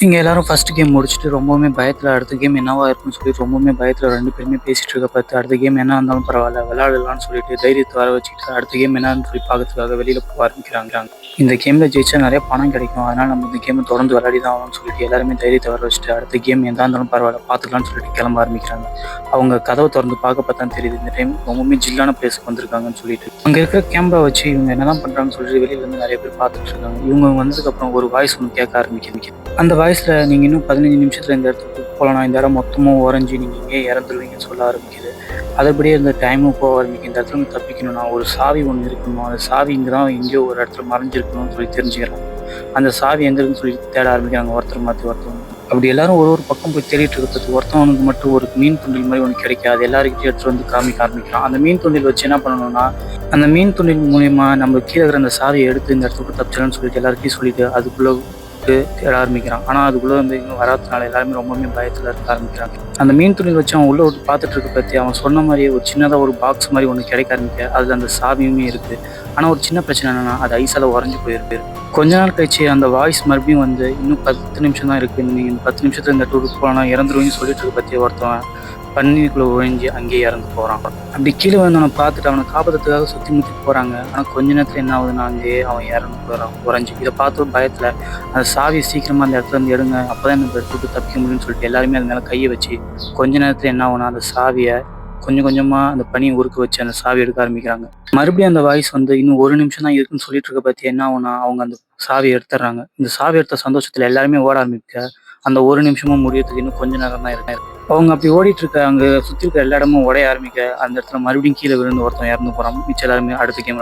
இங்க எல்லாரும் first game முடிச்சுட்டு ரொம்பவுமே பயத்துல அடுத்த கேம் என்னவா இருக்குன்னு சொல்லி ரொம்பவுமே பயத்துல 2 பேருமே பேசிட்டு இருக்க பார்த்து அடுத்த கேம் என்ன இருந்தாலும் பரவாயில்ல விளையாடலாம்னு சொல்லிட்டு தைரியத்தை வர வச்சுக்கிட்டு அடுத்த கேம் என்னன்னு சொல்லி பார்க்கறதுக்காக வெளியில போக ஆரம்பிக்கிறாங்க. இந்த கேம்ல ஜெயிச்சா நிறைய பணம் கிடைக்கும், அதனால நம்ம இந்த கேமை தொடர்ந்து விளையாடி தான் ஆகணும்னு சொல்லிட்டு எல்லாருமே தைரியத்தை வர வச்சுட்டு அடுத்த கேம் எதா இருந்தாலும் பரவாயில்ல பார்த்துக்கலாம்னு சொல்லிட்டு கிளம்ப ஆரம்பிக்கிறாங்க. அவங்க கதவை திறந்து பார்க்க பார்த்தா தெரியுது இந்த டைம் ரொம்பவுமே ஜில்லான பிளேஸ்க்கு வந்திருக்காங்கன்னு சொல்லிட்டு அங்க இருக்கிற கேமரா வச்சு இவங்க என்னதான் பண்றாங்கன்னு சொல்லிட்டு வெளியில இருந்து நிறைய பேர் பார்த்துட்டு இருக்காங்க. இவங்க வந்ததுக்கு அப்புறம் ஒரு வாய்ஸ் ஒன்று கேட்க ஆரம்பிக்குது. அந்த வாய்ஸ்ல நீங்க இன்னும் 15 நிமிஷத்துல இந்த இடத்துக்கு போகலாம், இந்த இடம் மொத்தமும் உறைஞ்சி நீங்க இங்கே இறந்துருவீங்கன்னு சொல்ல ஆரம்பிக்குது. அதுபடியே இந்த டைமும் போக ஆரம்பிக்கும். இந்த இடத்துல இருந்து தப்பிக்கணும்னா ஒரு சாவி ஒன்று இருக்கணும், அந்த சாவி இங்கே தான் எங்கேயோ ஒரு இடத்துல மறைஞ்சிருக்கணும்னு சொல்லி தெரிஞ்சுக்கிறாங்க. அந்த சாவி எங்க இருக்குன்னு சொல்லி தேட ஆரம்பிக்கிறாங்க ஒருத்தர் மாற்றி ஒருத்தவங்க. அப்படி எல்லாரும் ஒரு ஒரு பக்கம் போய் தேடிட்டு இருக்கிறது ஒருத்தவனுக்கு மட்டும் ஒரு மீன் துண்டில் மாதிரி ஒன்று கிடைக்காது. எல்லாருக்கிட்டையும் எடுத்துட்டு வந்து காமிக்க ஆரம்பிக்கிறான். அந்த மீன் துண்டில் வச்சு என்ன பண்ணணும்னா அந்த மீன் துண்டில் மூலியமா நம்ம கீழே இருக்கிற அந்த சாவியை எடுத்து இந்த இடத்துக்கு தப்பிச்சலாம்னு சொல்லிட்டு எல்லாருக்கையும் சொல்லிட்டு அதுக்குள்ள தேட ஆரம்பிக்கிறான். ஆனால் அதுக்குள்ளே வந்து இன்னும் வராதனால எல்லாருமே ரொம்பவுமே பயத்தில் இருக்க ஆரம்பிக்கிறாங்க. அந்த மீன் துணியில் வச்சு அவன் உள்ள விட்டு பார்த்துட்டு இருக்க பற்றி அவன் சொன்ன மாதிரியே ஒரு சின்னதாக ஒரு பாக்ஸ் மாதிரி ஒன்று கிடைக்க ஆரம்பிக்க அதில் அந்த சாவியுமே இருக்குது. ஆனால் ஒரு சின்ன பிரச்சனை என்னன்னா அது ஐஸால் உறைஞ்சி போயிருக்கு. கொஞ்ச நாள் கழிச்சு அந்த வாய்ஸ் மறுபடியும் வந்து இன்னும் 10 நிமிஷம் தான் இருக்குது, நீங்கள் இந்த 10 நிமிஷத்துல இந்த டூருக்கு போனால் இறந்துருவீங்கன்னு சொல்லிட்டு இருக்க பற்றி ஒருத்தவன் பன்னிக்குள்ளே ஒழிஞ்சு அங்கேயே இறந்து போகிறான். அப்படி கீழே வந்து அவனை பார்த்துட்டு அவனை காப்பாற்றுறதுக்காக சுற்றி முற்றிட்டு போகிறாங்க. ஆனால் கொஞ்ச நேரத்தில் என்ன ஆகுதுன்னா அங்கேயே அவன் இறந்து போகிறான் உறைஞ்சி. இதை பார்த்து ஒரு பயத்தில் அந்த சாவியை சீக்கிரமாக அந்த இடத்துல இருந்து எடுங்க, அப்போ தான் இந்த இடத்துக்கு தப்பிக்க முடியும்னு சொல்லிட்டு எல்லாருமே அது மேலே கையை வச்சு கொஞ்ச நேரத்தில் என்ன ஆகுனா அந்த சாவியை கொஞ்சம் கொஞ்சமாக அந்த பனியை உருக்க வச்சு அந்த சாவி எடுக்க ஆரம்பிக்கிறாங்க. மறுபடியும் அந்த வாய்ஸ் வந்து இன்னும் 1 நிமிஷம் தான் இருக்குன்னு சொல்லிட்டு இருக்க பற்றி என்ன ஆகுனா அவங்க அந்த சாவியை எடுத்துடுறாங்க. இந்த சாவி எடுத்த சந்தோஷத்தில் எல்லாருமே ஓட ஆரம்பிக்க அந்த 1 நிமிஷமும் முடியறதுக்கு இன்னும் கொஞ்ச நேரம் தான் இருக்கு. அவங்க அப்படி ஓடிட்டு இருக்க அங்கே சுற்றி இருக்க எல்லா இடமும் உடைய ஆரம்பிக்க அந்த இடத்துல மறுபடியும் கீழே விழுந்து ஒருத்தன் இறந்து போகிறான். மிச்சம் எல்லாருமே அடுத்த கேம்